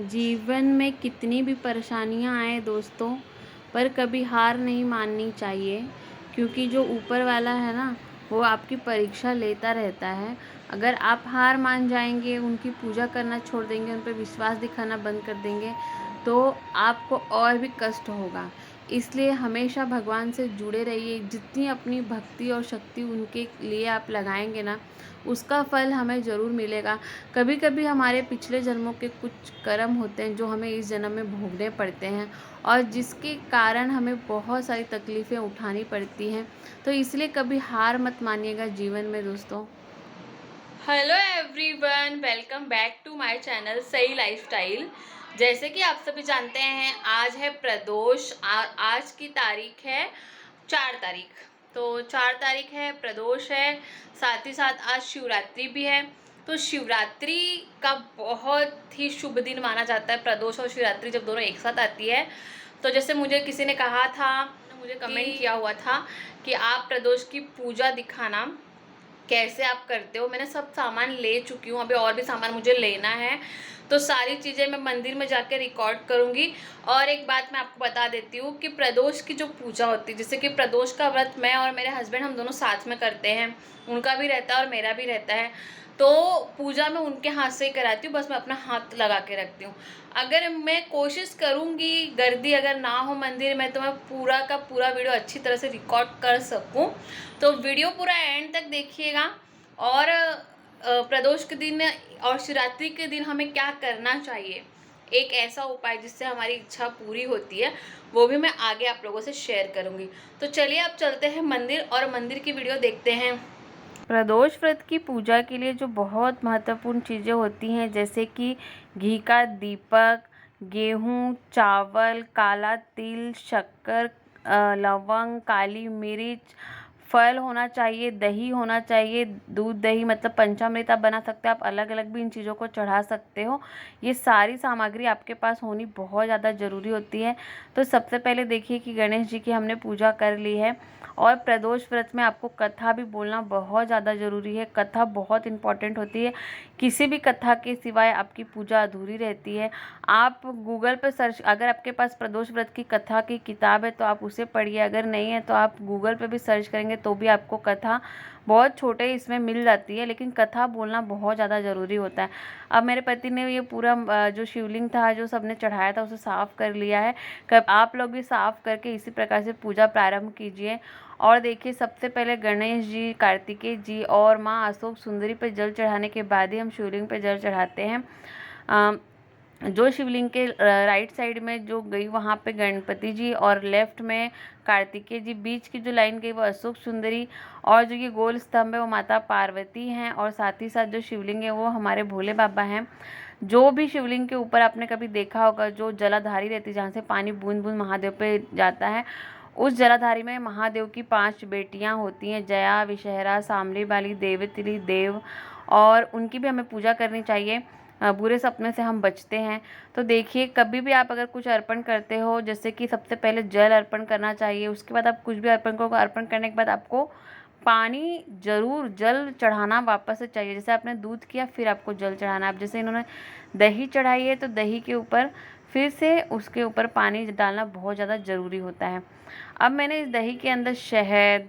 जीवन में कितनी भी परेशानियां आए दोस्तों, पर कभी हार नहीं माननी चाहिए। क्योंकि जो ऊपर वाला है ना, वो आपकी परीक्षा लेता रहता है। अगर आप हार मान जाएंगे, उनकी पूजा करना छोड़ देंगे, उन पर विश्वास दिखाना बंद कर देंगे, तो आपको और भी कष्ट होगा। इसलिए हमेशा भगवान से जुड़े रहिए। जितनी अपनी भक्ति और शक्ति उनके लिए आप लगाएंगे ना, उसका फल हमें ज़रूर मिलेगा। कभी कभी हमारे पिछले जन्मों के कुछ कर्म होते हैं जो हमें इस जन्म में भोगने पड़ते हैं, और जिसके कारण हमें बहुत सारी तकलीफ़ें उठानी पड़ती हैं। तो इसलिए कभी हार मत मानिएगा जीवन में दोस्तों। Hello everyone, welcome back to my channel Sahi lifestyle. जैसे कि आप सभी जानते हैं, आज है प्रदोष। आज की तारीख है 4 तारीख। तो 4 तारीख है, प्रदोष है। साथ ही साथ आज शिवरात्रि भी है। तो शिवरात्रि का बहुत ही शुभ दिन माना जाता है। प्रदोष और शिवरात्रि जब दोनों एक साथ आती है, तो जैसे मुझे किसी ने कहा था, मुझे कमेंट किया हुआ था कि आप प्रदोष की पूजा दिखाना कैसे आप करते हो। मैंने सब सामान ले चुकी हूँ, अभी और भी सामान मुझे लेना है। तो सारी चीज़ें मैं मंदिर में जाकर रिकॉर्ड करूँगी। और एक बात मैं आपको बता देती हूँ कि प्रदोष की जो पूजा होती है, जैसे कि प्रदोष का व्रत मैं और मेरे हस्बैंड हम दोनों साथ में करते हैं। उनका भी रहता है और मेरा भी रहता है। तो पूजा मैं उनके हाथ से ही कराती हूँ, बस मैं अपना हाथ लगा के रखती हूँ। अगर मैं कोशिश करूँगी, गर्दी अगर ना हो मंदिर में, तो मैं पूरा का पूरा वीडियो अच्छी तरह से रिकॉर्ड कर सकूँ। तो वीडियो पूरा एंड तक देखिएगा। और प्रदोष के दिन और शिवरात्रि के दिन हमें क्या करना चाहिए, एक ऐसा उपाय जिससे हमारी इच्छा पूरी होती है, वो भी मैं आगे आप लोगों से शेयर करूंगी। तो चलिए अब चलते हैं मंदिर और मंदिर की वीडियो देखते हैं। प्रदोष व्रत की पूजा के लिए जो बहुत महत्वपूर्ण चीज़ें होती हैं, जैसे कि घी का दीपक, गेहूँ, चावल, काला तिल, शक्कर, लवंग, काली मिर्च, फल होना चाहिए, दही होना चाहिए। दूध दही मतलब पंचामृत आप बना सकते हैं, आप अलग अलग भी इन चीज़ों को चढ़ा सकते हो। ये सारी सामग्री आपके पास होनी बहुत ज़्यादा ज़रूरी होती है। तो सबसे पहले देखिए कि गणेश जी की हमने पूजा कर ली है। और प्रदोष व्रत में आपको कथा भी बोलना बहुत ज़्यादा ज़रूरी है। कथा बहुत इम्पॉर्टेंट होती है। किसी भी कथा के सिवाय आपकी पूजा अधूरी रहती है। आप गूगल पर सर्च, अगर आपके पास प्रदोष व्रत की कथा की किताब है तो आप उसे पढ़िए, अगर नहीं है तो आप गूगल पर भी सर्च करेंगे तो भी आपको कथा बहुत छोटे इसमें मिल जाती है। लेकिन कथा बोलना बहुत ज़्यादा ज़रूरी होता है। अब मेरे पति ने ये पूरा जो शिवलिंग था, जो सबने चढ़ाया था, उसे साफ़ कर लिया है। कब आप लोग भी साफ़ करके इसी प्रकार से पूजा प्रारंभ कीजिए। और देखिए, सबसे पहले गणेश जी, कार्तिकेय जी और माँ अशोक सुंदरी पर जल चढ़ाने के बाद ही हम शिवलिंग पर जल चढ़ाते हैं। जो शिवलिंग के राइट साइड में जो गई, वहाँ पे गणपति जी, और लेफ्ट में कार्तिकेय जी, बीच की जो लाइन गई वो अशोक सुंदरी, और जो ये गोल स्तंभ है वो माता पार्वती हैं, और साथ ही साथ जो शिवलिंग है वो हमारे भोले बाबा हैं। जो भी शिवलिंग के ऊपर आपने कभी देखा होगा, जो जलाधारी रहती है, जहाँ से पानी बूंद बूंद महादेव पे जाता है, उस जलाधारी में महादेव की 5 बेटियां होती हैं, जया, विषहरा, सामली बाली, देवतिली, देव, और उनकी भी हमें पूजा करनी चाहिए। बुरे सपने से हम बचते हैं। तो देखिए, कभी भी आप अगर कुछ अर्पण करते हो, जैसे कि सबसे पहले जल अर्पण करना चाहिए, उसके बाद आप कुछ भी अर्पण करो, अर्पण करने के बाद आपको पानी जरूर, जल चढ़ाना वापस से चाहिए। जैसे आपने दूध किया, फिर आपको जल चढ़ाना। अब जैसे इन्होंने दही चढ़ाई है, तो दही के ऊपर फिर से उसके ऊपर पानी डालना बहुत ज़्यादा ज़रूरी होता है। अब मैंने इस दही के अंदर शहद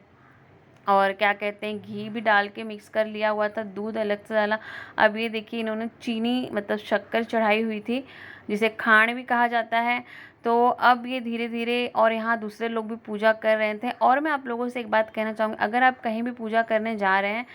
और क्या कहते हैं, घी भी डाल के मिक्स कर लिया हुआ था, दूध अलग से डाला। अब ये देखिए, इन्होंने चीनी मतलब शक्कर चढ़ाई हुई थी, जिसे खांड भी कहा जाता है। तो अब ये धीरे धीरे, और यहाँ दूसरे लोग भी पूजा कर रहे थे। और मैं आप लोगों से एक बात कहना चाहूँगी, अगर आप कहीं भी पूजा करने जा रहे हैं,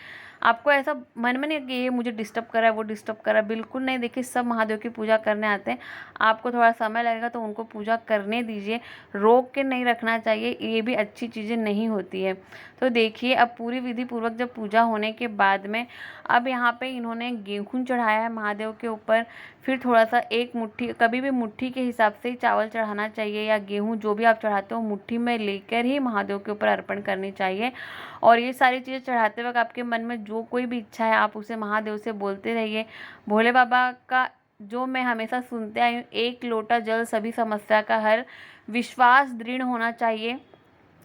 आपको ऐसा मन में नहीं कि ये मुझे डिस्टर्ब कर रहा है, वो डिस्टर्ब कर रहा है, बिल्कुल नहीं। देखिए, सब महादेव की पूजा करने आते हैं। आपको थोड़ा समय लगेगा तो उनको पूजा करने दीजिए, रोक के नहीं रखना चाहिए, ये भी अच्छी चीज़ें नहीं होती है। तो देखिए, अब पूरी विधि पूर्वक जब पूजा होने के बाद में, अब यहाँ पे इन्होंने गेहूं चढ़ाया है महादेव के ऊपर। फिर थोड़ा सा, एक मुट्ठी, कभी भी मुट्ठी के हिसाब से ही चावल चढ़ाना चाहिए, या गेहूं जो भी आप चढ़ाते हो मुट्ठी में लेकर ही महादेव के ऊपर अर्पण करनी चाहिए। और ये सारी चीज़ें चढ़ाते वक्त आपके मन में जो कोई भी इच्छा है, आप उसे महादेव से बोलते रहिए। भोले बाबा का जो मैं हमेशा सुनते आई हूँ, एक लोटा जल सभी समस्या का हल, विश्वास दृढ़ होना चाहिए।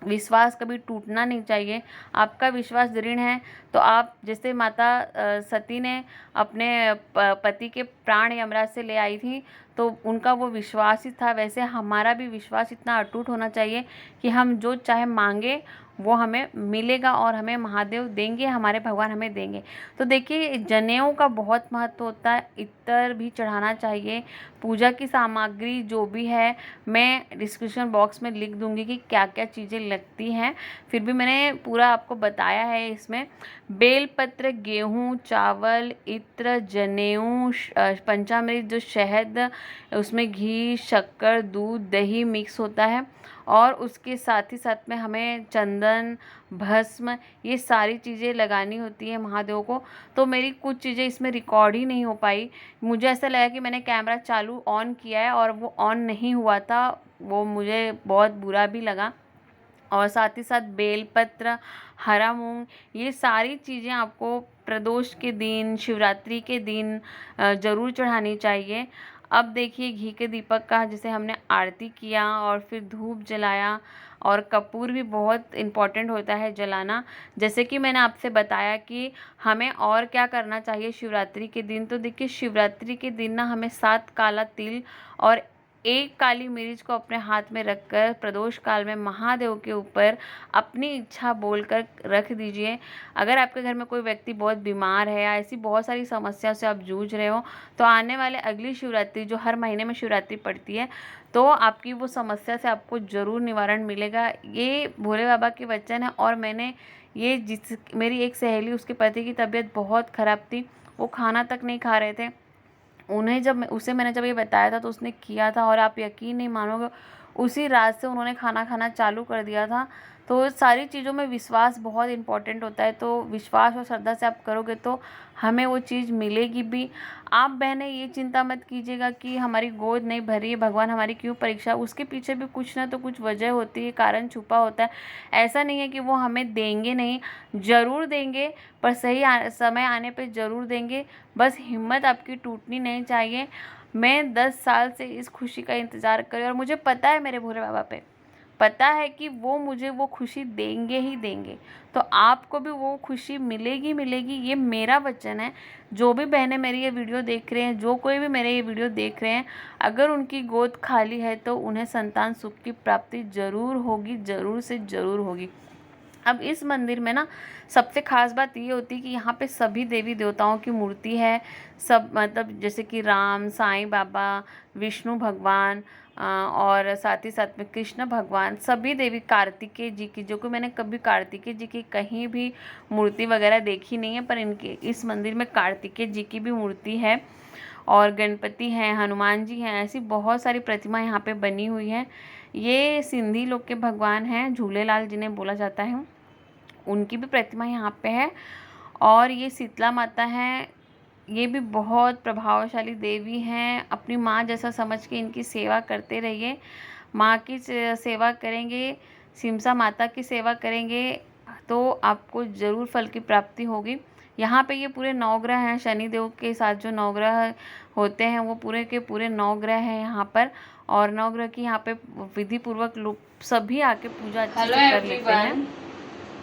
विश्वास कभी टूटना नहीं चाहिए। आपका विश्वास दृढ़ है तो आप, जैसे माता सती ने अपने पति के प्राण यमराज से ले आई थी तो उनका वो विश्वास ही था, वैसे हमारा भी विश्वास इतना अटूट होना चाहिए कि हम जो चाहे मांगे वो हमें मिलेगा और हमें महादेव देंगे, हमारे भगवान हमें देंगे। तो देखिए जनेऊ का बहुत महत्व होता है, इत्र भी चढ़ाना चाहिए। पूजा की सामग्री जो भी है मैं डिस्क्रिप्शन बॉक्स में लिख दूंगी कि क्या क्या चीज़ें लगती हैं, फिर भी मैंने पूरा आपको बताया है। इसमें बेलपत्र, गेहूँ, चावल, इत्र, जनेऊ, पंचामृत जो शहद, उसमें घी, शक्कर, दूध, दही मिक्स होता है और उसके साथ ही साथ में हमें चंदन, भस्म, ये सारी चीज़ें लगानी होती है महादेव को। तो मेरी कुछ चीज़ें इसमें रिकॉर्ड ही नहीं हो पाई, मुझे ऐसा लगा कि मैंने कैमरा चालू ऑन किया है और वो ऑन नहीं हुआ था, वो मुझे बहुत बुरा भी लगा। और साथ ही साथ बेलपत्र, हरा मूंग, ये सारी चीज़ें आपको प्रदोष के दिन, शिवरात्रि के दिन ज़रूर चढ़ानी चाहिए। अब देखिए घी के दीपक का जैसे हमने आरती किया और फिर धूप जलाया, और कपूर भी बहुत इम्पॉर्टेंट होता है जलाना। जैसे कि मैंने आपसे बताया कि हमें और क्या करना चाहिए शिवरात्रि के दिन, तो देखिए शिवरात्रि के दिन ना हमें 7 काला तिल और 1 काली मिर्च को अपने हाथ में रखकर प्रदोष काल में महादेव के ऊपर अपनी इच्छा बोलकर रख दीजिए। अगर आपके घर में कोई व्यक्ति बहुत बीमार है या ऐसी बहुत सारी समस्याओं से आप जूझ रहे हो तो आने वाले अगली शिवरात्रि जो हर महीने में शिवरात्रि पड़ती है तो आपकी वो समस्या से आपको ज़रूर निवारण मिलेगा। ये भोले बाबा के वचन है। और मैंने ये मेरी एक सहेली, उसके पति की तबीयत बहुत ख़राब थी, वो खाना तक नहीं खा रहे थे, उसे मैंने जब ये बताया था तो उसने किया था और आप यकीन नहीं मानोगे उसी रात से उन्होंने खाना खाना चालू कर दिया था। तो सारी चीज़ों में विश्वास बहुत इम्पोर्टेंट होता है, तो विश्वास और श्रद्धा से आप करोगे तो हमें वो चीज़ मिलेगी भी। आप बहनें ये चिंता मत कीजिएगा कि हमारी गोद नहीं भरी है, भगवान हमारी क्यों परीक्षा, उसके पीछे भी कुछ ना तो कुछ वजह होती है, कारण छुपा होता है। ऐसा नहीं है कि वो हमें देंगे नहीं, ज़रूर देंगे, पर सही समय आने पे ज़रूर देंगे। बस हिम्मत आपकी टूटनी नहीं चाहिए। मैं 10 साल से इस खुशी का इंतज़ार कर रही हूँ और मुझे पता है मेरे भोले बाबा पे पता है कि वो मुझे वो खुशी देंगे ही देंगे। तो आपको भी वो खुशी मिलेगी मिलेगी, ये मेरा वचन है। जो भी बहनें मेरी ये वीडियो देख रहे हैं, जो कोई भी मेरे ये वीडियो देख रहे हैं, अगर उनकी गोद खाली है तो उन्हें संतान सुख की प्राप्ति ज़रूर होगी, ज़रूर से ज़रूर होगी। अब इस मंदिर में ना सबसे ख़ास बात ये होती है कि यहाँ पे सभी देवी देवताओं की मूर्ति है। सब मतलब जैसे कि राम, साईं बाबा, विष्णु भगवान और साथ ही साथ में कृष्ण भगवान, सभी देवी, कार्तिकेय जी की, जो कि मैंने कभी कार्तिकेय जी की कहीं भी मूर्ति वगैरह देखी नहीं है, पर इनके इस मंदिर में कार्तिकेय जी की भी मूर्ति है और गणपति हैं, हनुमान जी हैं, ऐसी बहुत सारी प्रतिमा यहाँ पे बनी हुई है। ये सिंधी लोग के भगवान हैं, झूलेलाल जिन्हें बोला जाता है, उनकी भी प्रतिमा यहाँ पे है। और ये शीतला माता हैं, ये भी बहुत प्रभावशाली देवी हैं। अपनी माँ जैसा समझ के इनकी सेवा करते रहिए। माँ की सेवा करेंगे, सिमसा माता की सेवा करेंगे तो आपको ज़रूर फल की प्राप्ति होगी। यहाँ पे ये पूरे 9 ग्रह हैं, शनिदेव के साथ जो 9 ग्रह होते हैं वो पूरे के पूरे 9 ग्रह हैं यहाँ पर। और 9 ग्रह की यहाँ पे विधि पूर्वक लोग सभी आके पूजा अच्छे से कर लेते हैं।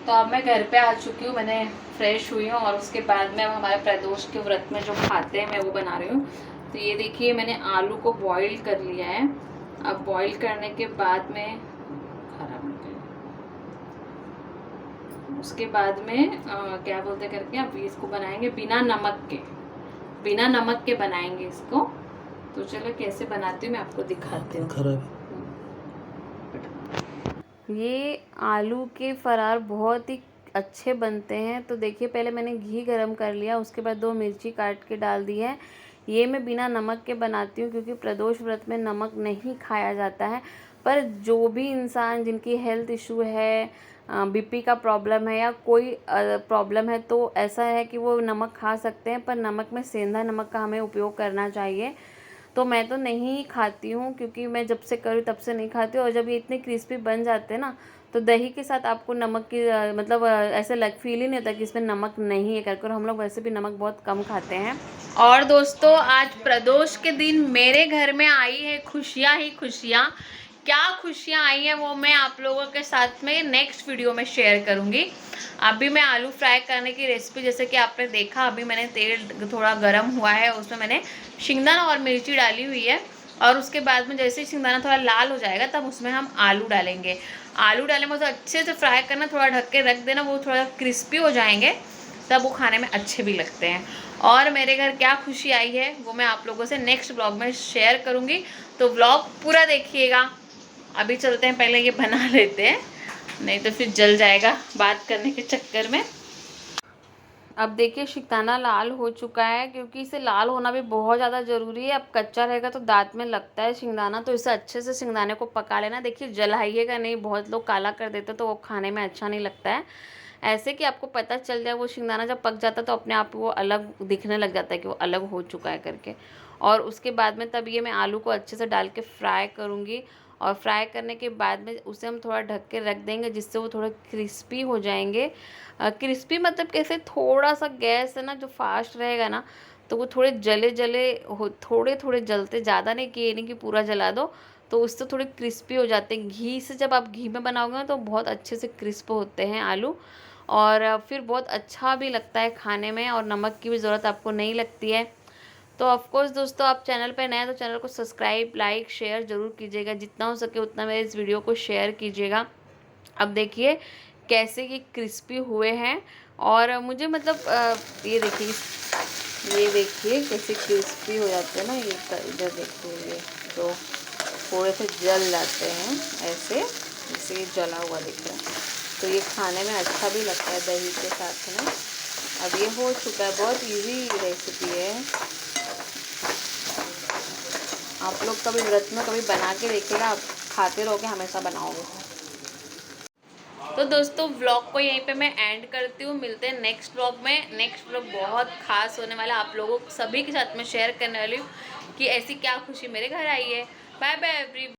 तो अब मैं घर पे आ चुकी हूँ, मैंने फ्रेश हुई हूँ और उसके बाद में अब हमारे प्रदोष के व्रत में जो खाते हैं मैं वो बना रही हूँ। तो ये देखिए मैंने आलू को बॉईल कर लिया है। अब बॉईल करने के बाद में उसके बाद में क्या बोलते करके अब इसको बनाएंगे बिना नमक के बनाएंगे इसको। तो चलो कैसे बनाती हूँ मैं आपको दिखाती हूँ। ये आलू के फरार बहुत ही अच्छे बनते हैं। तो देखिए पहले मैंने घी गरम कर लिया, उसके बाद 2 मिर्ची काट के डाल दी है। ये मैं बिना नमक के बनाती हूँ क्योंकि प्रदोष व्रत में नमक नहीं खाया जाता है। पर जो भी इंसान जिनकी हेल्थ इशू है, बीपी का प्रॉब्लम है या कोई प्रॉब्लम है तो ऐसा है कि वो नमक खा सकते हैं, पर नमक में सेंधा नमक का हमें उपयोग करना चाहिए। तो मैं तो नहीं खाती हूँ क्योंकि मैं जब से करूँ तब से नहीं खाती हूँ। और जब ये इतने क्रिस्पी बन जाते हैं ना तो दही के साथ आपको नमक की मतलब ऐसे फील ही नहीं होता कि इसमें नमक नहीं है करके। और हम लोग वैसे भी नमक बहुत कम खाते हैं। और दोस्तों आज प्रदोष के दिन मेरे घर में आई है खुशियाँ ही खुशियाँ, क्या खुशियाँ आई हैं वो मैं आप लोगों के साथ में नेक्स्ट वीडियो में शेयर करूँगी। अभी मैं आलू फ्राई करने की रेसिपी, जैसे कि आपने देखा, अभी मैंने तेल थोड़ा गर्म हुआ है, उसमें मैंने शिंगदाना और मिर्ची डाली हुई है। और उसके बाद में जैसे ही शिंगदाना थोड़ा लाल हो जाएगा तब उसमें हम आलू डालेंगे। आलू डालने में उसे अच्छे से फ्राई करना, थोड़ा ढक के रख देना, वो थोड़ा क्रिस्पी हो जाएंगे तब वो खाने में अच्छे भी लगते हैं। और मेरे घर क्या खुशी आई है वो मैं आप लोगों से नेक्स्ट ब्लॉग में शेयर करूँगी, तो ब्लॉग पूरा देखिएगा। अभी चलते हैं, पहले ये बना लेते हैं, नहीं तो फिर जल जाएगा बात करने के चक्कर में। अब देखिए शिंगदाना लाल हो चुका है, क्योंकि इसे लाल होना भी बहुत ज़्यादा ज़रूरी है। अब कच्चा रहेगा तो दांत में लगता है शिंगदाना, तो इसे अच्छे से शिंगदाने को पका लेना। देखिए जलाइएगा नहीं, बहुत लोग काला कर देते तो वो खाने में अच्छा नहीं लगता है। ऐसे कि आपको पता चल जाए, वो शिंगदाना जब पक जाता है तो अपने आप वो अलग दिखने लग जाता है कि वो अलग हो चुका है करके। और उसके बाद में तब ये मैं आलू को अच्छे से डाल के फ्राई करूँगी। और फ्राई करने के बाद में उसे हम थोड़ा ढक के रख देंगे, जिससे वो थोड़ा क्रिस्पी हो जाएंगे। क्रिस्पी मतलब कैसे, थोड़ा सा गैस है ना जो फास्ट रहेगा ना, तो वो थोड़े जले जले हो, थोड़े थोड़े जलते, ज़्यादा नहीं कि ये नहीं कि पूरा जला दो, तो उससे थोड़े क्रिस्पी हो जाते हैं। घी से जब आप घी में बनाओगे ना तो बहुत अच्छे से क्रिस्प होते हैं आलू, और फिर बहुत अच्छा भी लगता है खाने में, और नमक की भी ज़रूरत आपको नहीं लगती है। तो ऑफकोर्स दोस्तों, आप चैनल पे नए हैं तो चैनल को सब्सक्राइब, लाइक, शेयर ज़रूर कीजिएगा। जितना हो सके उतना मेरे इस वीडियो को शेयर कीजिएगा। अब देखिए कैसे ये क्रिस्पी हुए हैं, और मुझे मतलब ये देखिए कैसे क्रिस्पी हो जाते हैं ना, ये इधर देखिए, ये तो थोड़े से जल जाते हैं ऐसे, जैसे ये जला हुआ दिख रहा है, तो ये खाने में अच्छा भी लगता है दही के साथ में। अब ये हो चुका है, बहुत इजी रेसिपी है। आप लोग कभी व्रत में कभी बना के देखिएगा, आप खाते रहोगे, हमेशा बनाओगे। तो दोस्तों व्लॉग को यहीं पे मैं एंड करती हूँ, मिलते हैं नेक्स्ट व्लॉग में। नेक्स्ट व्लॉग बहुत खास होने वाला, आप लोगों सभी के साथ में शेयर करने वाली हूँ कि ऐसी क्या खुशी मेरे घर आई है। Bye bye every